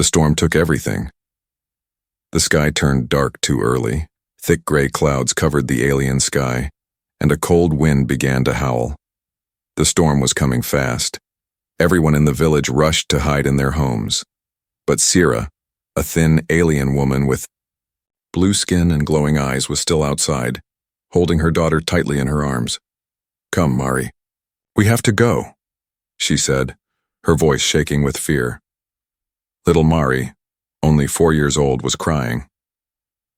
The storm took everything. The sky turned dark too early. Thick gray clouds covered the alien sky, and a cold wind began to howl. The storm was coming fast. Everyone in the village rushed to hide in their homes. But Sira, a thin alien woman with blue skin and glowing eyes, was still outside, holding her daughter tightly in her arms. "Come, Mari. We have to go," she said, her voice shaking with fear. Little Mari, only 4 years old, was crying.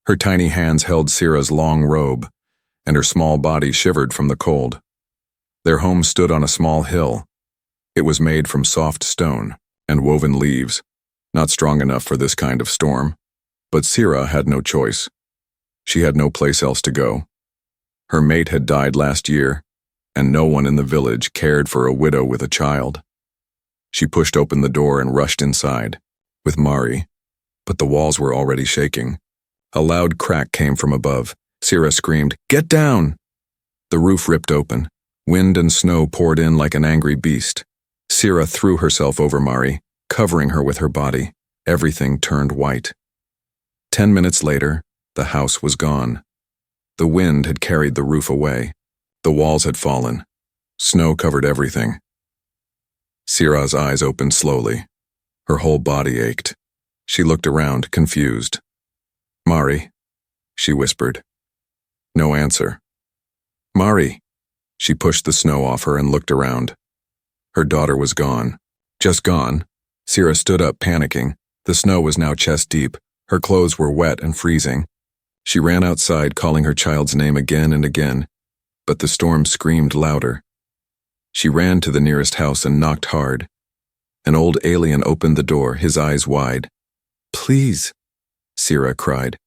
Her tiny hands held Sira's long robe, and her small body shivered from the cold. Their home stood on a small hill. It was made from soft stone and woven leaves, not strong enough for this kind of storm. But Sira had no choice. She had no place else to go. Her mate had died last year, and no one in the village cared for a widow with a child. She pushed open the door and rushed inside, with Mari, but the walls were already shaking. A loud crack came from above. Sira screamed, "Get down!" The roof ripped open. Wind and snow poured in like an angry beast. Sira threw herself over Mari, covering her with her body. Everything turned white. 10 minutes later, the house was gone. The wind had carried the roof away. The walls had fallen. Snow covered everything. Sira's eyes opened slowly. Her whole body ached. She looked around, confused. "Mari," she whispered. No answer. "Mari." She pushed the snow off her and looked around. Her daughter was gone. Just gone. Sira stood up, panicking. The snow was now chest deep. Her clothes were wet and freezing. She ran outside, calling her child's name again and again, but the storm screamed louder. She ran to the nearest house and knocked hard. An old alien opened the door, his eyes wide. "Please," Sira cried.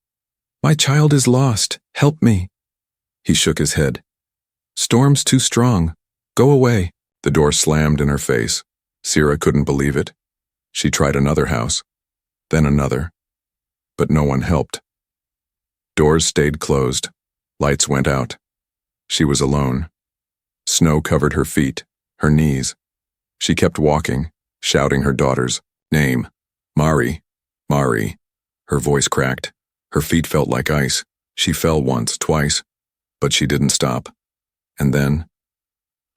"My child is lost. Help me." He shook his head. "Storm's too strong. Go away." The door slammed in her face. Sira couldn't believe it. She tried another house, then another, but no one helped. Doors stayed closed. Lights went out. She was alone. Snow covered her feet, her knees. She kept walking, shouting her daughter's name. "Mari, Mari." Her voice cracked. Her feet felt like ice. She fell once, twice, but she didn't stop. And then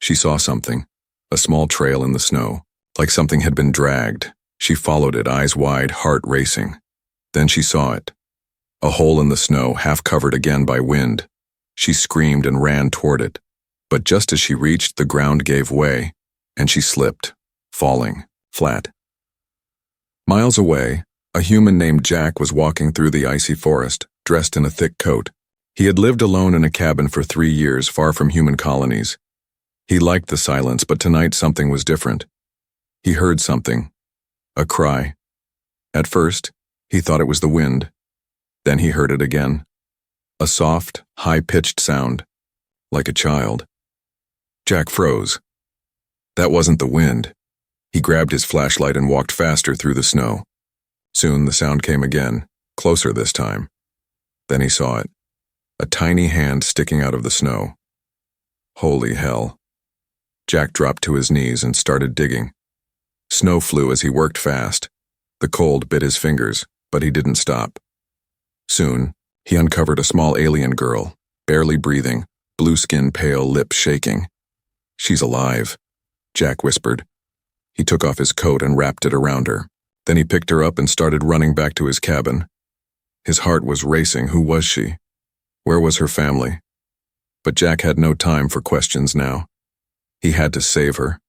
she saw something, a small trail in the snow, like something had been dragged. She followed it, eyes wide, heart racing. Then she saw it, a hole in the snow, half covered again by wind. She screamed and ran toward it, but just as she reached, the ground gave way, and she slipped, falling, flat. Miles away, a human named Jack was walking through the icy forest, dressed in a thick coat. He had lived alone in a cabin for 3 years, far from human colonies. He liked the silence, but tonight something was different. He heard something, a cry. At first, he thought it was the wind. Then he heard it again. A soft, high-pitched sound, like a child. Jack froze. That wasn't the wind. He grabbed his flashlight and walked faster through the snow. Soon the sound came again, closer this time. Then he saw it, a tiny hand sticking out of the snow. Holy hell. Jack dropped to his knees and started digging. Snow flew as he worked fast. The cold bit his fingers, but he didn't stop. Soon, he uncovered a small alien girl, barely breathing, blue skin pale, lips shaking. "She's alive," Jack whispered. He took off his coat and wrapped it around her. Then he picked her up and started running back to his cabin. His heart was racing. Who was she? Where was her family? But Jack had no time for questions now. He had to save her.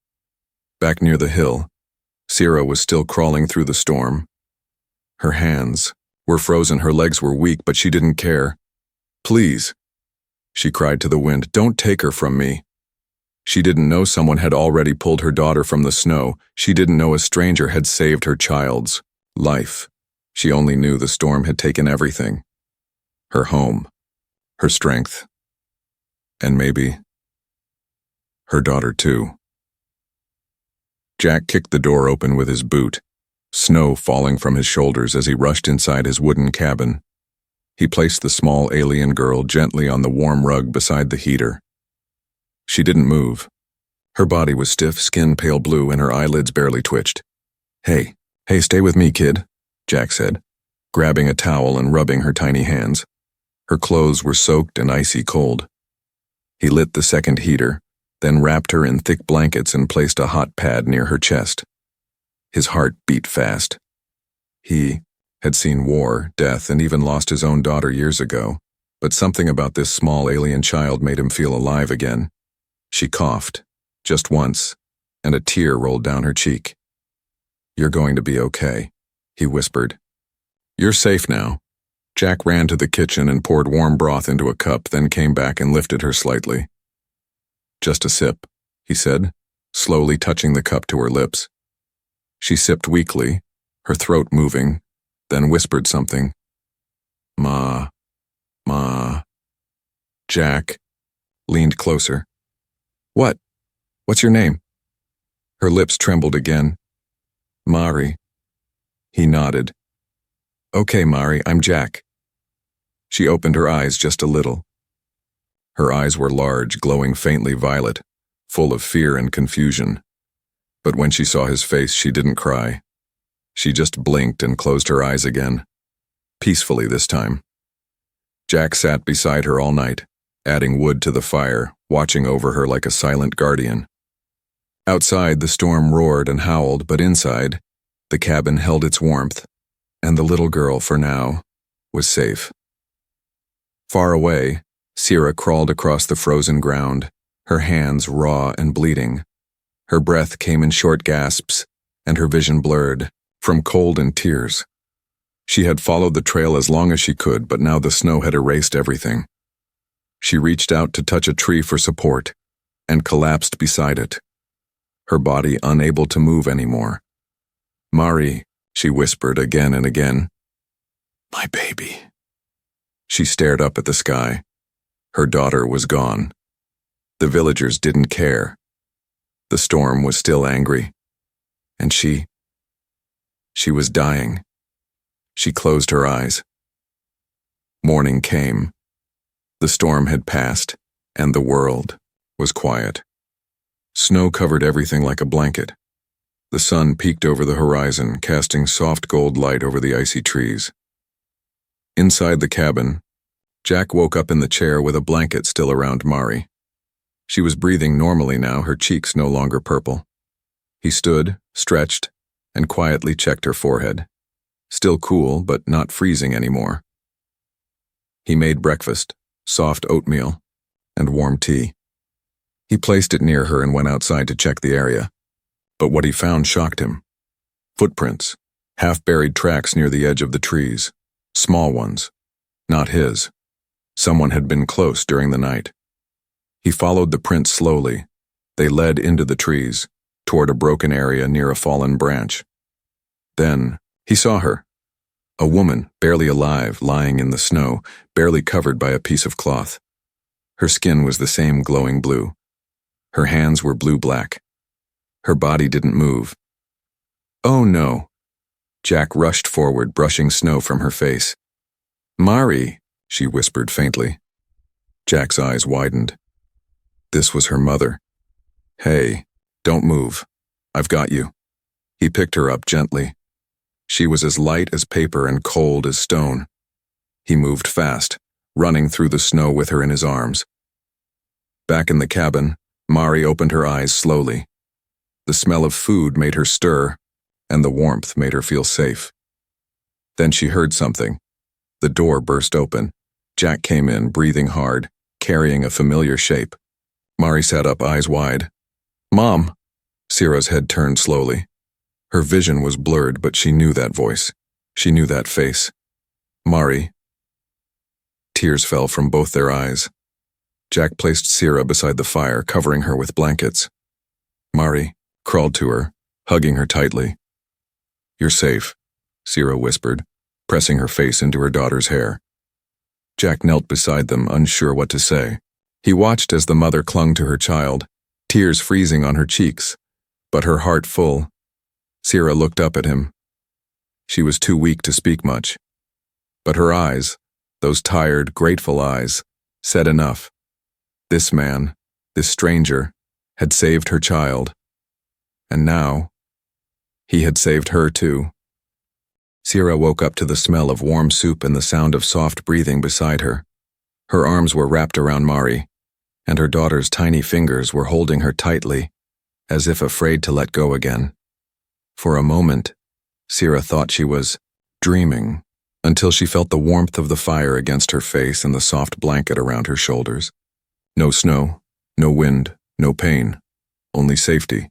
Back near the hill, Sira was still crawling through the storm. Her hands were frozen, her legs were weak, but she didn't care. "Please," she cried to the wind, "don't take her from me." She didn't know someone had already pulled her daughter from the snow. She didn't know a stranger had saved her child's life. She only knew the storm had taken everything. Her home, her strength, and maybe her daughter too. Jack kicked the door open with his boot, snow falling from his shoulders as he rushed inside his wooden cabin. He placed the small alien girl gently on the warm rug beside the heater. She didn't move. Her body was stiff, skin pale blue, and her eyelids barely twitched. Hey, stay with me, kid," Jack said, grabbing a towel and rubbing her tiny hands. Her clothes were soaked and icy cold. He lit the second heater, then wrapped her in thick blankets and placed a hot pad near her chest. His heart beat fast. He had seen war, death, and even lost his own daughter years ago, but something about this small alien child made him feel alive again. She coughed, just once, and a tear rolled down her cheek. "You're going to be okay," he whispered. "You're safe now." Jack ran to the kitchen and poured warm broth into a cup, then came back and lifted her slightly. "Just a sip," he said, slowly touching the cup to her lips. She sipped weakly, her throat moving, then whispered something. "Ma, Ma." Jack leaned closer. "What? What's your name?" Her lips trembled again. "Mari." He nodded. "Okay, Mari, I'm Jack." She opened her eyes just a little. Her eyes were large, glowing faintly violet, full of fear and confusion. But when she saw his face, she didn't cry. She just blinked and closed her eyes again, peacefully this time. Jack sat beside her all night, adding wood to the fire, watching over her like a silent guardian. Outside, the storm roared and howled, but inside, the cabin held its warmth, and the little girl, for now, was safe. Far away, Sierra crawled across the frozen ground, her hands raw and bleeding. Her breath came in short gasps, and her vision blurred, from cold and tears. She had followed the trail as long as she could, but now the snow had erased everything. She reached out to touch a tree for support, and collapsed beside it, her body unable to move anymore. "Mari," she whispered again and again. "My baby." She stared up at the sky. Her daughter was gone. The villagers didn't care. The storm was still angry. And she was dying. She closed her eyes. Morning came. The storm had passed, and the world was quiet. Snow covered everything like a blanket. The sun peeked over the horizon, casting soft gold light over the icy trees. Inside the cabin, Jack woke up in the chair with a blanket still around Mari. She was breathing normally now, her cheeks no longer purple. He stood, stretched, and quietly checked her forehead. Still cool, but not freezing anymore. He made breakfast, soft oatmeal, and warm tea. He placed it near her and went outside to check the area. But what he found shocked him. Footprints, half-buried tracks near the edge of the trees. Small ones. Not his. Someone had been close during the night. He followed the prints slowly. They led into the trees, toward a broken area near a fallen branch. Then, he saw her. A woman, barely alive, lying in the snow, barely covered by a piece of cloth. Her skin was the same glowing blue. Her hands were blue-black. Her body didn't move. "Oh no." Jack rushed forward, brushing snow from her face. "Mari," she whispered faintly. Jack's eyes widened. This was her mother. "Hey, don't move. I've got you." He picked her up gently. She was as light as paper and cold as stone. He moved fast, running through the snow with her in his arms. Back in the cabin, Mari opened her eyes slowly. The smell of food made her stir, and the warmth made her feel safe. Then she heard something. The door burst open. Jack came in, breathing hard, carrying a familiar shape. Mari sat up, eyes wide. "Mom!" Sierra's head turned slowly. Her vision was blurred, but she knew that voice. She knew that face. "Mari." Tears fell from both their eyes. Jack placed Sierra beside the fire, covering her with blankets. Mari crawled to her, hugging her tightly. "You're safe," Sierra whispered, pressing her face into her daughter's hair. Jack knelt beside them, unsure what to say. He watched as the mother clung to her child, tears freezing on her cheeks, but her heart full. Sierra looked up at him. She was too weak to speak much. But her eyes, those tired, grateful eyes, said enough. This man, this stranger, had saved her child. And now, he had saved her too. Sierra woke up to the smell of warm soup and the sound of soft breathing beside her. Her arms were wrapped around Mari, and her daughter's tiny fingers were holding her tightly, as if afraid to let go again. For a moment, Sierra thought she was dreaming, until she felt the warmth of the fire against her face and the soft blanket around her shoulders. No snow, no wind, no pain, only safety.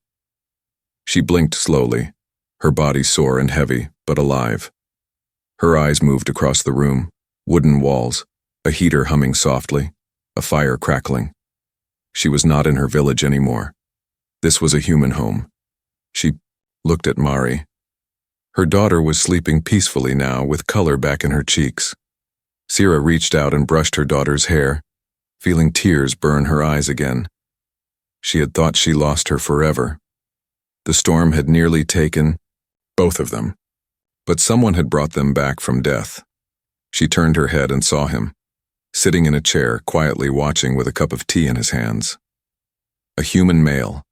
She blinked slowly, her body sore and heavy, but alive. Her eyes moved across the room, wooden walls, a heater humming softly, a fire crackling. She was not in her village anymore. This was a human home. She looked at Mari. Her daughter was sleeping peacefully now, with color back in her cheeks. Sierra reached out and brushed her daughter's hair, feeling tears burn her eyes again. She had thought she lost her forever. The storm had nearly taken both of them, but someone had brought them back from death. She turned her head and saw him, sitting in a chair, quietly watching with a cup of tea in his hands. A human male,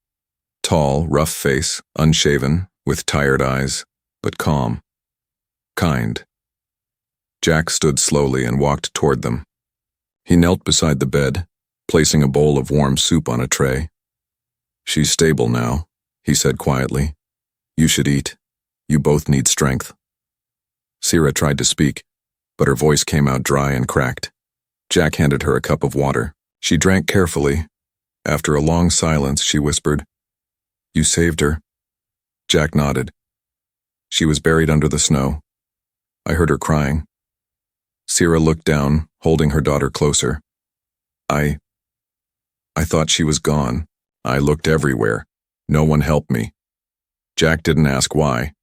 tall, rough face, unshaven, with tired eyes, but calm, kind. Jack stood slowly and walked toward them. He knelt beside the bed, placing a bowl of warm soup on a tray. "She's stable now," he said quietly. "You should eat. You both need strength." Sierra tried to speak, but her voice came out dry and cracked. Jack handed her a cup of water. She drank carefully. After a long silence, she whispered, "You saved her." Jack nodded. "She was buried under the snow. I heard her crying." Sierra looked down, holding her daughter closer. I thought she was gone. I looked everywhere. No one helped me." Jack didn't ask why.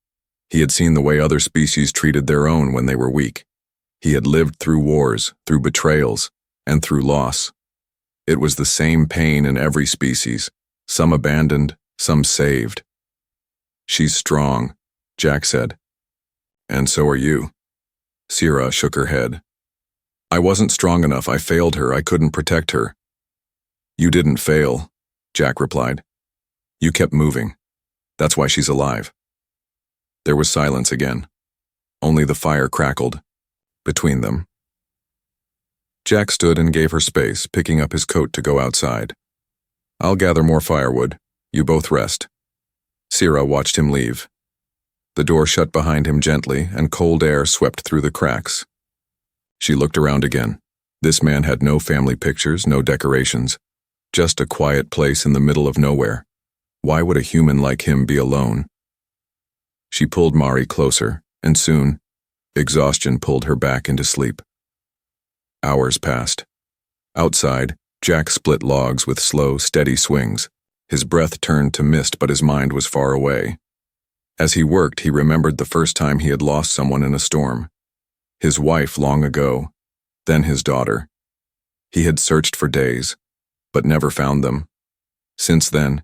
He had seen the way other species treated their own when they were weak. He had lived through wars, through betrayals, and through loss. It was the same pain in every species, some abandoned, some saved. "She's strong," Jack said. "And so are you." Sierra shook her head. "I wasn't strong enough. I failed her. I couldn't protect her." "You didn't fail," Jack replied. "You kept moving. That's why she's alive." There was silence again. Only the fire crackled between them. Jack stood and gave her space, picking up his coat to go outside. "I'll gather more firewood. You both rest." Sierra watched him leave. The door shut behind him gently, and cold air swept through the cracks. She looked around again. This man had no family pictures, no decorations, just a quiet place in the middle of nowhere. Why would a human like him be alone? She pulled Mari closer, and soon, exhaustion pulled her back into sleep. Hours passed. Outside, Jack split logs with slow, steady swings. His breath turned to mist, but his mind was far away. As he worked, he remembered the first time he had lost someone in a storm. His wife long ago, then his daughter. He had searched for days, but never found them. Since then,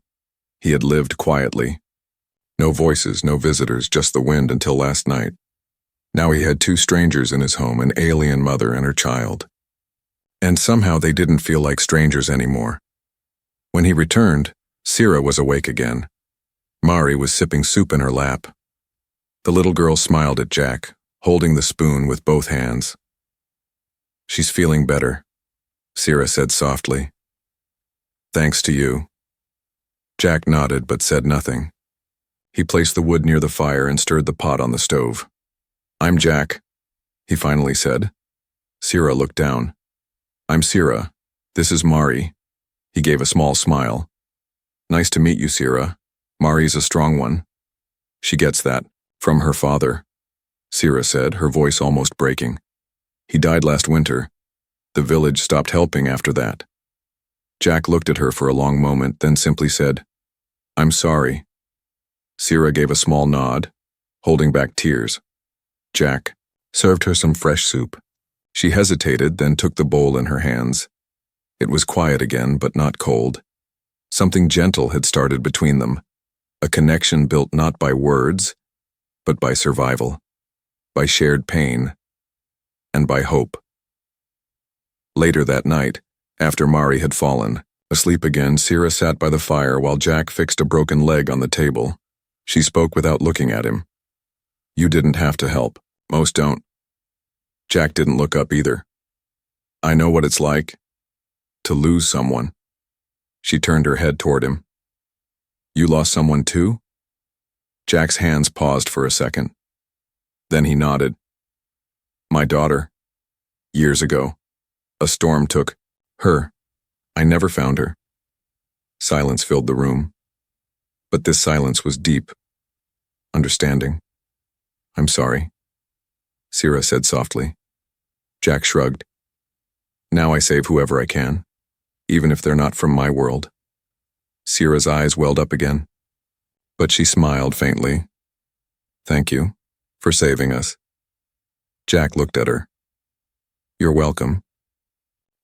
he had lived quietly. No voices, no visitors, just the wind until last night. Now he had two strangers in his home, an alien mother and her child. And somehow they didn't feel like strangers anymore. When he returned, Sierra was awake again. Mari was sipping soup in her lap. The little girl smiled at Jack, holding the spoon with both hands. "She's feeling better," Sierra said softly. "Thanks to you." Jack nodded but said nothing. He placed the wood near the fire and stirred the pot on the stove. "I'm Jack," he finally said. Sierra looked down. "I'm Sierra. This is Mari." He gave a small smile. "Nice to meet you, Sierra. Mari's a strong one." "She gets that from her father," Sierra said, her voice almost breaking. "He died last winter. The village stopped helping after that." Jack looked at her for a long moment, then simply said, "I'm sorry." Sierra gave a small nod, holding back tears. Jack served her some fresh soup. She hesitated, then took the bowl in her hands. It was quiet again, but not cold. Something gentle had started between them, a connection built not by words, but by survival, by shared pain, and by hope. Later that night, after Mari had fallen, asleep again, Sierra sat by the fire while Jack fixed a broken leg on the table. She spoke without looking at him. "You didn't have to help. Most don't. Jack didn't look up either. I know what it's like. To lose someone. She turned her head toward him. You lost someone too? Jack's hands paused for a second. Then he nodded. My daughter. Years ago. A storm took her. I never found her. Silence filled the room. But this silence was deep. Understanding. I'm sorry, Sierra said softly. Jack shrugged. Now I save whoever I can, even if they're not from my world. Sierra's eyes welled up again, but she smiled faintly. Thank you for saving us. Jack looked at her. You're welcome.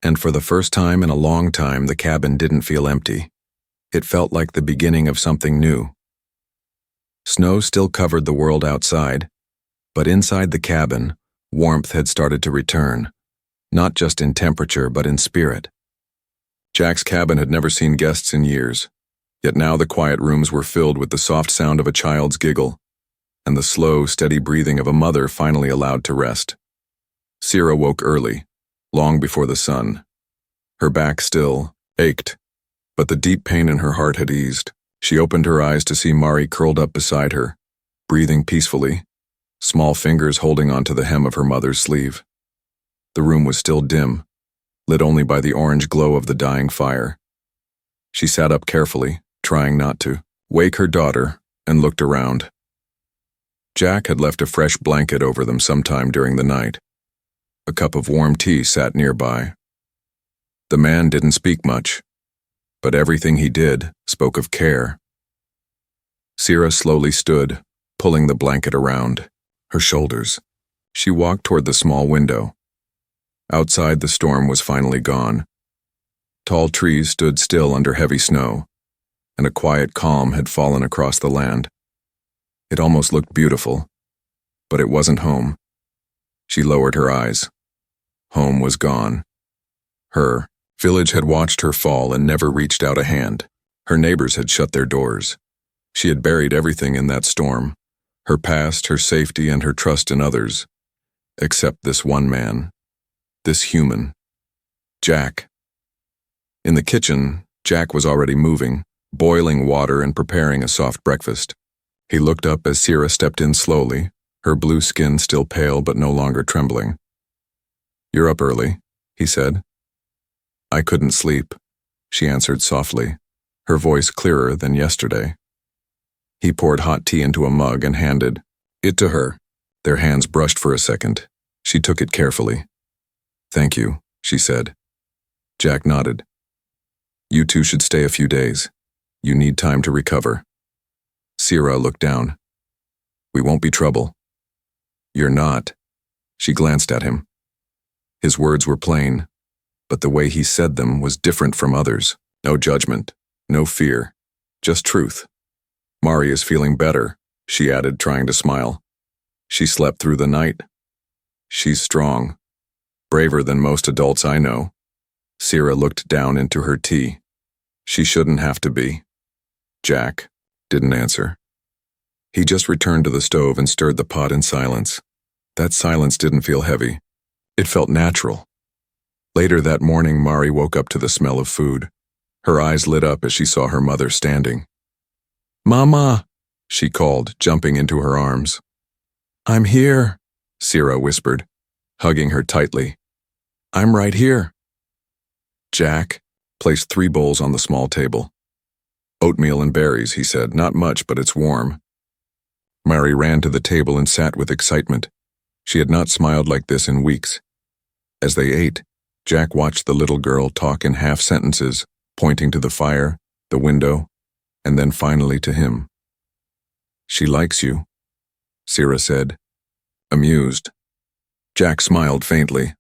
And for the first time in a long time, the cabin didn't feel empty. It felt like the beginning of something new. Snow still covered the world outside, but inside the cabin, warmth had started to return, not just in temperature but in spirit. Jack's cabin had never seen guests in years, yet now the quiet rooms were filled with the soft sound of a child's giggle and the slow, steady breathing of a mother finally allowed to rest. Sierra woke early, long before the sun. Her back still ached, but the deep pain in her heart had eased. She opened her eyes to see Mari curled up beside her, breathing peacefully, small fingers holding onto the hem of her mother's sleeve. The room was still dim, lit only by the orange glow of the dying fire. She sat up carefully, trying not to wake her daughter, and looked around. Jack had left a fresh blanket over them sometime during the night. A cup of warm tea sat nearby. The man didn't speak much, but everything he did spoke of care. Sierra slowly stood, pulling the blanket around her shoulders. She walked toward the small window. Outside, the storm was finally gone. Tall trees stood still under heavy snow, and a quiet calm had fallen across the land. It almost looked beautiful, but it wasn't home. She lowered her eyes. Home was gone. Her village had watched her fall and never reached out a hand. Her neighbors had shut their doors. She had buried everything in that storm, her past, her safety, and her trust in others, except this one man, this human, Jack. In the kitchen, Jack was already moving, boiling water and preparing a soft breakfast. He looked up as Sierra stepped in slowly, her blue skin still pale but no longer trembling. You're up early, he said. I couldn't sleep, she answered softly, her voice clearer than yesterday. He poured hot tea into a mug and handed it to her. Their hands brushed for a second. She took it carefully. Thank you, she said. Jack nodded. You two should stay a few days. You need time to recover. Sierra looked down. We won't be trouble. You're not. She glanced at him. His words were plain, but the way he said them was different from others. No judgment, no fear, just truth. Mari is feeling better, she added, trying to smile. She slept through the night. She's strong, braver than most adults I know. Sierra looked down into her tea. She shouldn't have to be. Jack didn't answer. He just returned to the stove and stirred the pot in silence. That silence didn't feel heavy. It felt natural. Later that morning, Mari woke up to the smell of food. Her eyes lit up as she saw her mother standing. Mama, she called, jumping into her arms. I'm here, Sierra whispered, hugging her tightly. I'm right here. Jack placed 3 bowls on the small table. Oatmeal and berries, he said. Not much, but it's warm. Mari ran to the table and sat with excitement. She had not smiled like this in weeks. As they ate, Jack watched the little girl talk in half sentences, pointing to the fire, the window, and then finally to him. She likes you, Sierra said, amused. Jack smiled faintly.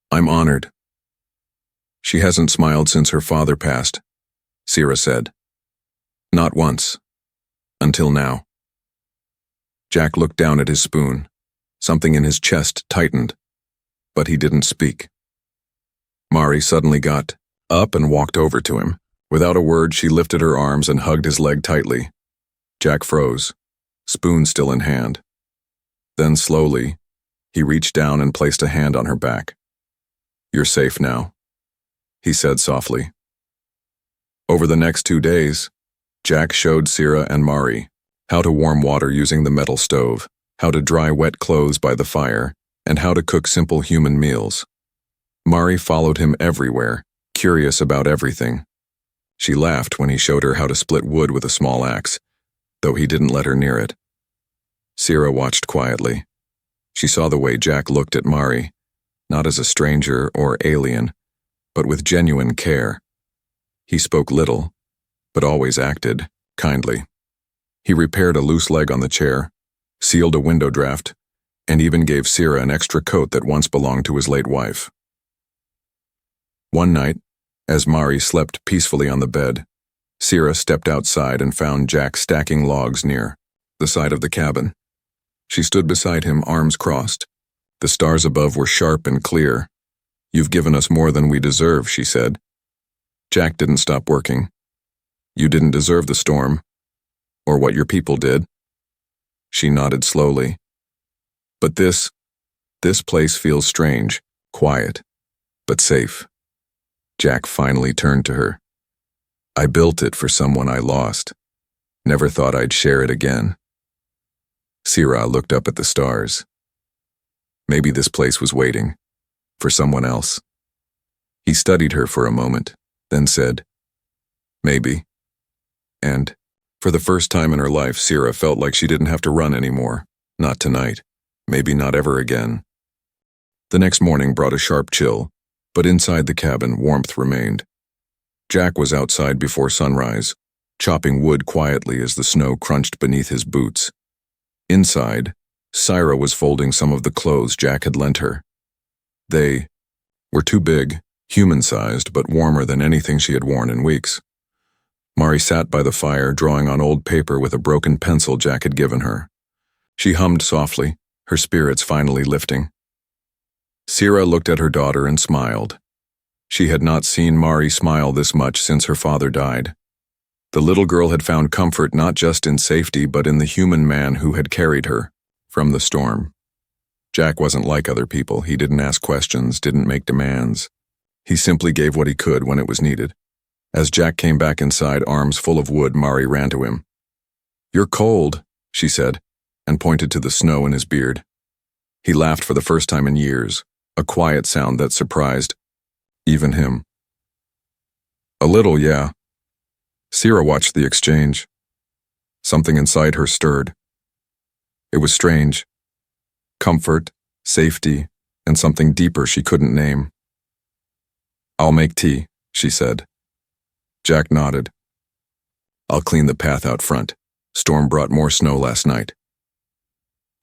I'm honored. She hasn't smiled since her father passed, Sierra said. Not once. Until now. Jack looked down at his spoon. Something in his chest tightened, but he didn't speak. Mari suddenly got up and walked over to him. Without a word, she lifted her arms and hugged his leg tightly. Jack froze, spoon still in hand. Then slowly, he reached down and placed a hand on her back. "You're safe now," he said softly. Over the next 2 days, Jack showed Sierra and Mari how to warm water using the metal stove, how to dry wet clothes by the fire, and how to cook simple human meals. Mari followed him everywhere, curious about everything. She laughed when he showed her how to split wood with a small axe, though he didn't let her near it. Sierra watched quietly. She saw the way Jack looked at Mari, not as a stranger or alien, but with genuine care. He spoke little, but always acted kindly. He repaired a loose leg on the chair, sealed a window draft, and even gave Sierra an extra coat that once belonged to his late wife. One night, as Mari slept peacefully on the bed, Sierra stepped outside and found Jack stacking logs near the side of the cabin. She stood beside him, arms crossed. The stars above were sharp and clear. "You've given us more than we deserve," she said. Jack didn't stop working. "You didn't deserve the storm, or what your people did." She nodded slowly. "But this place feels strange, quiet, but safe." Jack finally turned to her. "I built it for someone I lost. Never thought I'd share it again." Sierra looked up at the stars. Maybe this place was waiting for someone else. He studied her for a moment, then said, "Maybe." And, for the first time in her life, Sierra felt like she didn't have to run anymore. Not tonight. Maybe not ever again. The next morning brought a sharp chill, but inside the cabin, warmth remained. Jack was outside before sunrise, chopping wood quietly as the snow crunched beneath his boots. Inside, Sierra was folding some of the clothes Jack had lent her. They were too big, human-sized, but warmer than anything she had worn in weeks. Mari sat by the fire, drawing on old paper with a broken pencil Jack had given her. She hummed softly, her spirits finally lifting. Sierra looked at her daughter and smiled. She had not seen Mari smile this much since her father died. The little girl had found comfort not just in safety but in the human man who had carried her from the storm. Jack wasn't like other people. He didn't ask questions, didn't make demands. He simply gave what he could when it was needed. As Jack came back inside, arms full of wood, Mari ran to him. "You're cold," she said, and pointed to the snow in his beard. He laughed for the first time in years, a quiet sound that surprised even him. "A little, yeah." Sierra watched the exchange. Something inside her stirred. It was strange. Comfort, safety, and something deeper she couldn't name. "I'll make tea," she said. Jack nodded. "I'll clean the path out front. Storm brought more snow last night."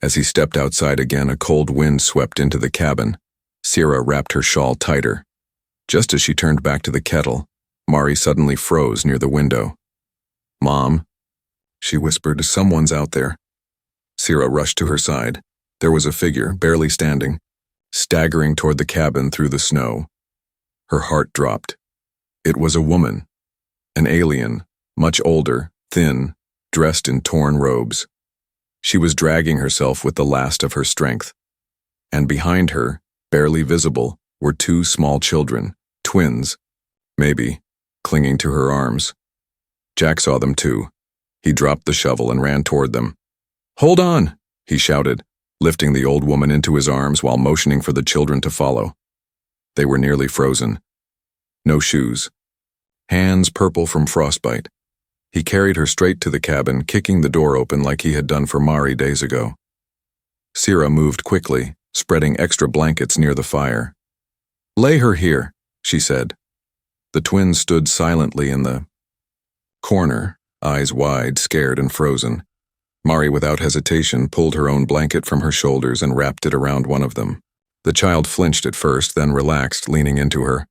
As he stepped outside again, a cold wind swept into the cabin. Sierra wrapped her shawl tighter. Just as she turned back to the kettle, Mari suddenly froze near the window. "Mom," she whispered, "someone's out there." Sierra rushed to her side. There was a figure, barely standing, staggering toward the cabin through the snow. Her heart dropped. It was a woman, an alien, much older, thin, dressed in torn robes. She was dragging herself with the last of her strength. And behind her, barely visible, were 2 small children, twins, maybe, clinging to her arms. Jack saw them too. He dropped the shovel and ran toward them. "Hold on!" he shouted, lifting the old woman into his arms while motioning for the children to follow. They were nearly frozen. No shoes. Hands purple from frostbite. He carried her straight to the cabin, kicking the door open like he had done for Mari days ago. Sierra moved quickly, spreading extra blankets near the fire. "Lay her here," she said. The twins stood silently in the corner, eyes wide, scared and frozen. Mari, without hesitation, pulled her own blanket from her shoulders and wrapped it around one of them. The child flinched at first, then relaxed, leaning into her.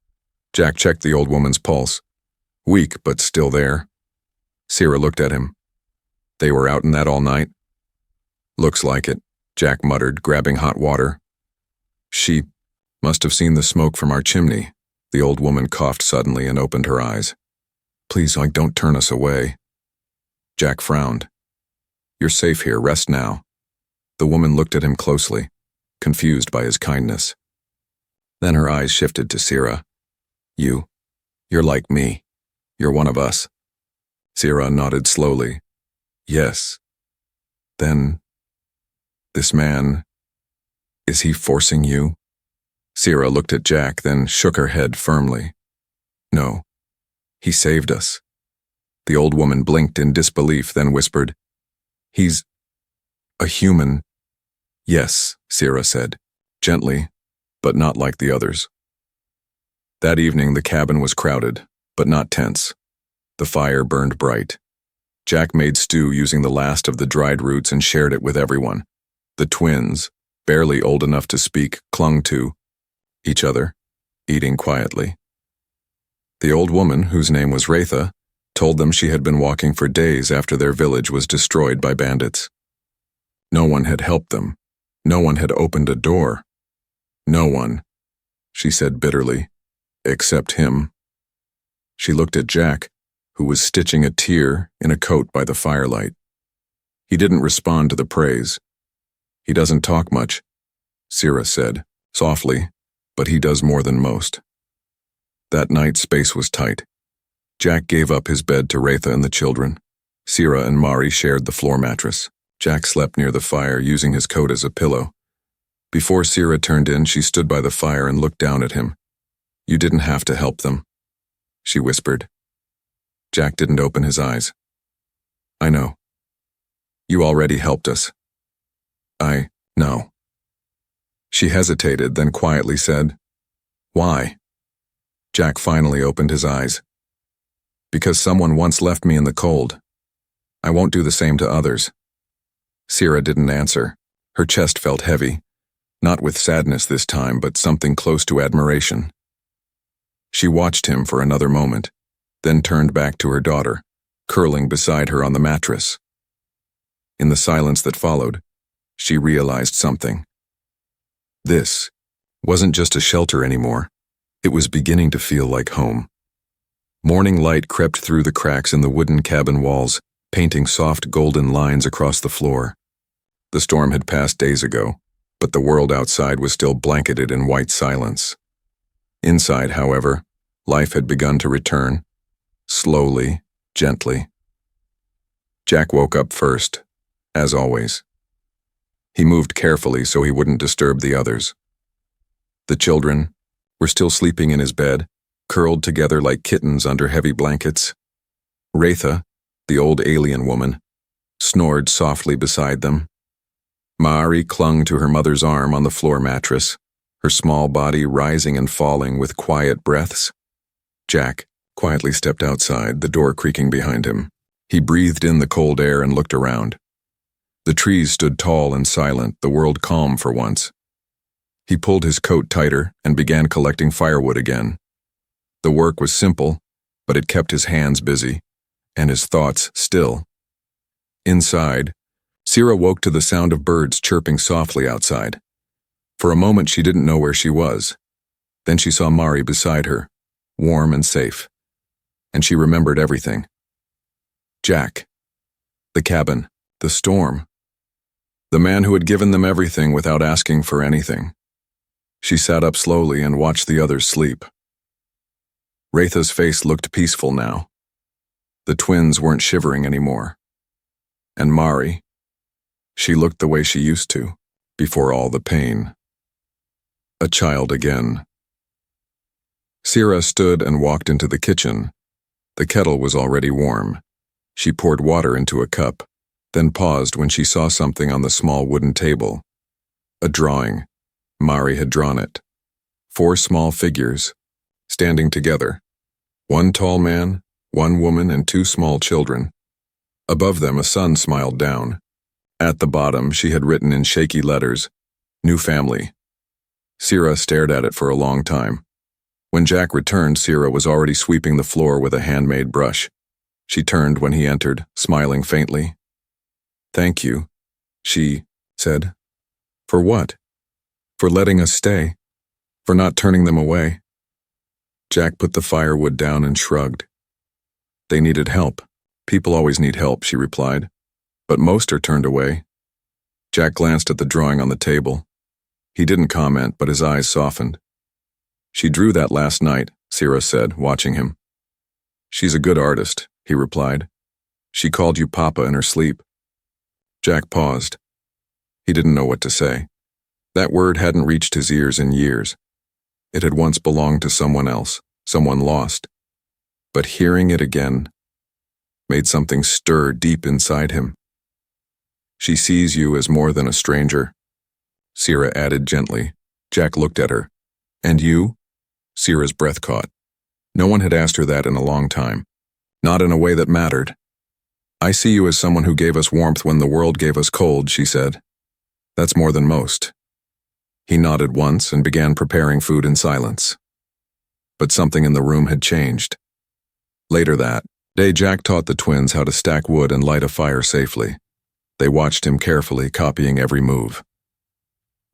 Jack checked the old woman's pulse. Weak, but still there. Sierra looked at him. "They were out in that all night?" "Looks like it," Jack muttered, grabbing hot water. "She must have seen the smoke from our chimney." The old woman coughed suddenly and opened her eyes. "Please, don't turn us away." Jack frowned. "You're safe here. Rest now." The woman looked at him closely, confused by his kindness. Then her eyes shifted to Sira. You're like me. You're one of us. Sira nodded slowly. Yes. Then, this man, is he forcing you? Sira looked at Jack, then shook her head firmly. No. He saved us. The old woman blinked in disbelief, then whispered, He's a human. Yes, Sira said, gently, but not like the others. That evening the cabin was crowded, but not tense. The fire burned bright. Jack made stew using the last of the dried roots and shared it with everyone. The twins, barely old enough to speak, clung to each other, eating quietly. The old woman, whose name was Ratha, told them she had been walking for days after their village was destroyed by bandits. No one had helped them. No one had opened a door. No one, she said bitterly, except him. She looked at Jack, who was stitching a tear in a coat by the firelight. He didn't respond to the praise. He doesn't talk much, Sira said, softly, but he does more than most. That night space was tight. Jack gave up his bed to Ratha and the children. Sira and Mari shared the floor mattress. Jack slept near the fire, using his coat as a pillow. Before Sira turned in, she stood by the fire and looked down at him. You didn't have to help them, she whispered. Jack didn't open his eyes. I know. You already helped us. I know. She hesitated, then quietly said, Why? Jack finally opened his eyes. Because someone once left me in the cold. I won't do the same to others. Sira didn't answer. Her chest felt heavy, not with sadness this time, but something close to admiration. She watched him for another moment, then turned back to her daughter, curling beside her on the mattress. In the silence that followed, she realized something. This wasn't just a shelter anymore. It was beginning to feel like home. Morning light crept through the cracks in the wooden cabin walls, painting soft golden lines across the floor. The storm had passed days ago, but the world outside was still blanketed in white silence. Inside, however, life had begun to return, slowly, gently. Jack woke up first, as always. He moved carefully so he wouldn't disturb the others. The children were still sleeping in his bed, curled together like kittens under heavy blankets. Ratha, the old alien woman, snored softly beside them. Mari clung to her mother's arm on the floor mattress, her small body rising and falling with quiet breaths. Jack quietly stepped outside, the door creaking behind him. He breathed in the cold air and looked around. The trees stood tall and silent, the world calm for once. He pulled his coat tighter and began collecting firewood again. The work was simple, but it kept his hands busy, and his thoughts still. Inside, Sira woke to the sound of birds chirping softly outside. For a moment she didn't know where she was. Then she saw Mari beside her, warm and safe. And she remembered everything. Jack. The cabin. The storm. The man who had given them everything without asking for anything. She sat up slowly and watched the others sleep. Ratha's face looked peaceful now. The twins weren't shivering anymore. And Mari, she looked the way she used to, before all the pain. A child again. Sira stood and walked into the kitchen. The kettle was already warm. She poured water into a cup, then paused when she saw something on the small wooden table. A drawing. Mari had drawn it. 4 small figures, standing together. 1 tall man, 1 woman, and 2 small children. Above them, a sun smiled down. At the bottom, she had written in shaky letters, "New family." Sira stared at it for a long time. When Jack returned, Sira was already sweeping the floor with a handmade brush. She turned when he entered, smiling faintly. "Thank you," she said. "For what?" "For letting us stay. For not turning them away." Jack put the firewood down and shrugged. "They needed help. People always need help," she replied. "But most are turned away." Jack glanced at the drawing on the table. He didn't comment, but his eyes softened. She drew that last night, Sierra said, watching him. She's a good artist, he replied. She called you Papa in her sleep. Jack paused. He didn't know what to say. That word hadn't reached his ears in years. It had once belonged to someone else, someone lost. But hearing it again made something stir deep inside him. She sees you as more than a stranger, Sierra added gently. Jack looked at her. And you? Sierra's breath caught. No one had asked her that in a long time. Not in a way that mattered. I see you as someone who gave us warmth when the world gave us cold, she said. That's more than most. He nodded once and began preparing food in silence. But something in the room had changed. Later that day, Jack taught the twins how to stack wood and light a fire safely. They watched him carefully, copying every move.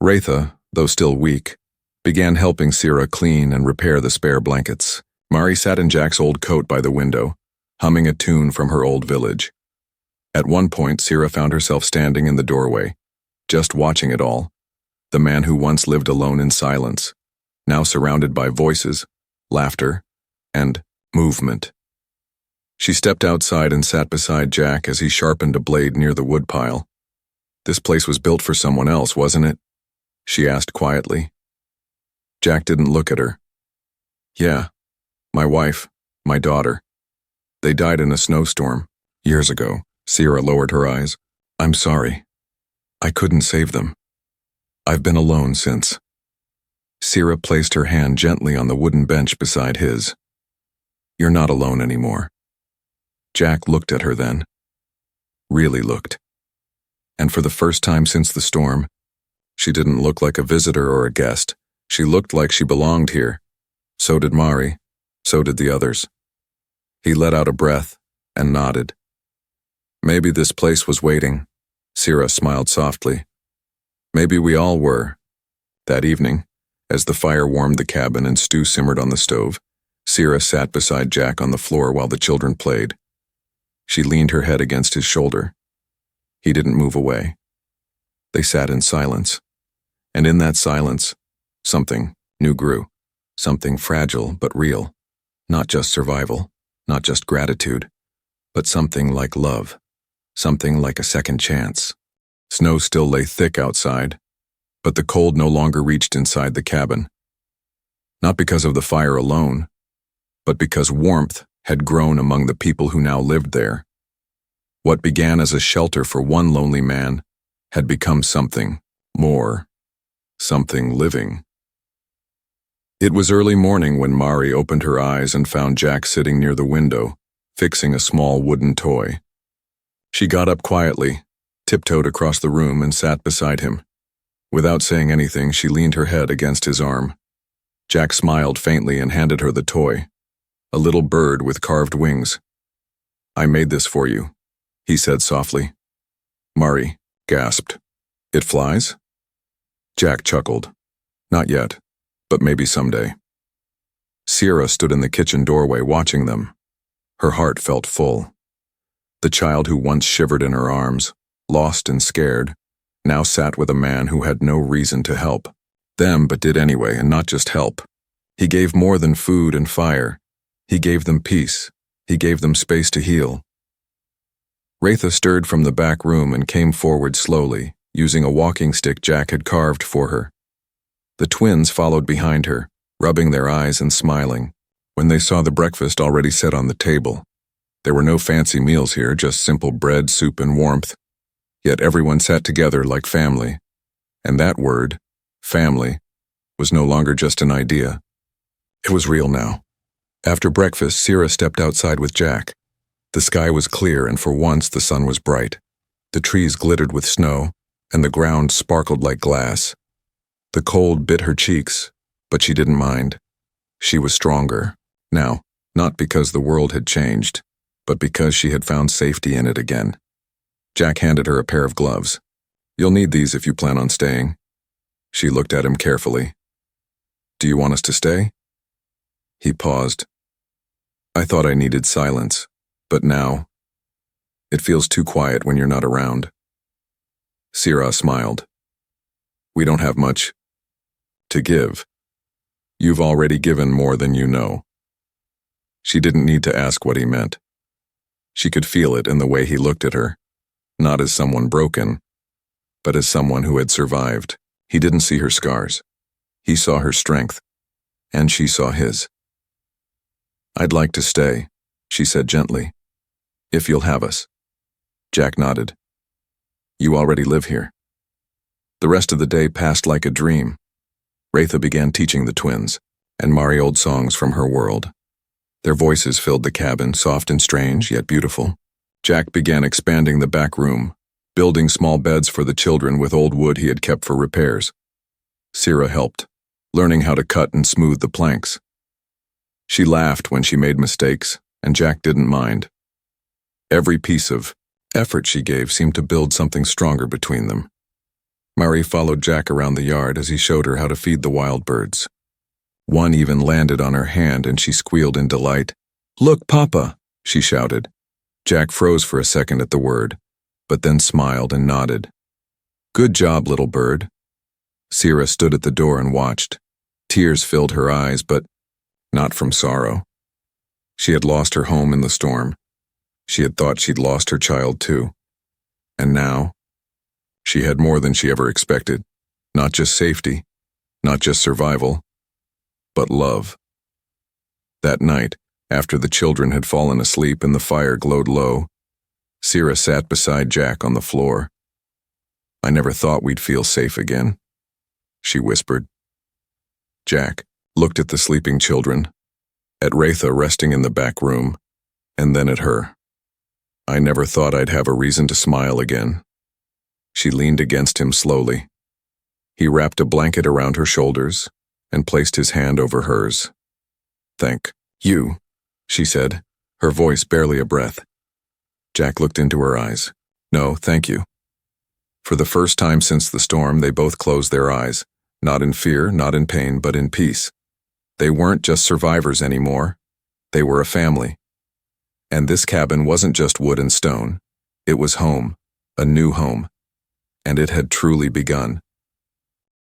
Raitha, though still weak, began helping Sierra clean and repair the spare blankets. Mari sat in Jack's old coat by the window, humming a tune from her old village. At one point, Sierra found herself standing in the doorway, just watching it all. The man who once lived alone in silence, now surrounded by voices, laughter, and movement. She stepped outside and sat beside Jack as he sharpened a blade near the woodpile. This place was built for someone else, wasn't it? She asked quietly. Jack didn't look at her. Yeah, my wife, my daughter. They died in a snowstorm, years ago. Sierra lowered her eyes. I'm sorry. I couldn't save them. I've been alone since. Sierra placed her hand gently on the wooden bench beside his. You're not alone anymore. Jack looked at her then. Really looked. And for the first time since the storm, she didn't look like a visitor or a guest. She looked like she belonged here. So did Mari. So did the others. He let out a breath and nodded. Maybe this place was waiting. Sierra smiled softly. Maybe we all were. That evening, as the fire warmed the cabin and stew simmered on the stove, Sierra sat beside Jack on the floor while the children played. She leaned her head against his shoulder. He didn't move away. They sat in silence. And in that silence, something new grew. Something fragile but real. Not just survival, not just gratitude, but something like love. Something like a second chance. Snow still lay thick outside, but the cold no longer reached inside the cabin. Not because of the fire alone, but because warmth had grown among the people who now lived there. What began as a shelter for one lonely man had become something more, something living. It was early morning when Mari opened her eyes and found Jack sitting near the window, fixing a small wooden toy. She got up quietly, tiptoed across the room and sat beside him. Without saying anything, she leaned her head against his arm. Jack smiled faintly and handed her the toy, a little bird with carved wings. I made this for you, he said softly. Mari gasped. It flies? Jack chuckled. Not yet, but maybe someday. Sierra stood in the kitchen doorway watching them. Her heart felt full. The child who once shivered in her arms, lost and scared, now sat with a man who had no reason to help them but did anyway, and not just help. He gave more than food and fire. He gave them peace. He gave them space to heal. Raitha stirred from the back room and came forward slowly, using a walking stick Jack had carved for her. The twins followed behind her, rubbing their eyes and smiling, when they saw the breakfast already set on the table. There were no fancy meals here, just simple bread, soup, and warmth. Yet everyone sat together like family. And that word, family, was no longer just an idea. It was real now. After breakfast, Sierra stepped outside with Jack. The sky was clear, and for once the sun was bright. The trees glittered with snow, and the ground sparkled like glass. The cold bit her cheeks, but she didn't mind. She was stronger, now, not because the world had changed, but because she had found safety in it again. Jack handed her a pair of gloves. You'll need these if you plan on staying. She looked at him carefully. Do you want us to stay? He paused. I thought I needed silence, but now, it feels too quiet when you're not around. Syrah smiled. We don't have much to give. You've already given more than you know. She didn't need to ask what he meant. She could feel it in the way he looked at her, not as someone broken, but as someone who had survived. He didn't see her scars. He saw her strength, and she saw his. I'd like to stay, she said gently, if you'll have us. Jack nodded. You already live here. The rest of the day passed like a dream. Raitha began teaching the twins, and Mari old songs from her world. Their voices filled the cabin, soft and strange, yet beautiful. Jack began expanding the back room, building small beds for the children with old wood he had kept for repairs. Syrah helped, learning how to cut and smooth the planks. She laughed when she made mistakes, and Jack didn't mind. Every piece of effort she gave seemed to build something stronger between them. Mari followed Jack around the yard as he showed her how to feed the wild birds. One even landed on her hand and she squealed in delight. Look, Papa, she shouted. Jack froze for a second at the word, but then smiled and nodded. Good job, little bird. Syrah stood at the door and watched. Tears filled her eyes, but not from sorrow. She had lost her home in the storm. She had thought she'd lost her child too. And now, she had more than she ever expected. Not just safety, not just survival, but love. That night, after the children had fallen asleep and the fire glowed low, Syrah sat beside Jack on the floor. I never thought we'd feel safe again, she whispered. Jack looked at the sleeping children, at Raitha resting in the back room, and then at her. I never thought I'd have a reason to smile again. She leaned against him slowly. He wrapped a blanket around her shoulders and placed his hand over hers. Thank you, she said, her voice barely a breath. Jack looked into her eyes. No, thank you. For the first time since the storm, they both closed their eyes, not in fear, not in pain, but in peace. They weren't just survivors anymore. They were a family. And this cabin wasn't just wood and stone. It was home, a new home. And it had truly begun.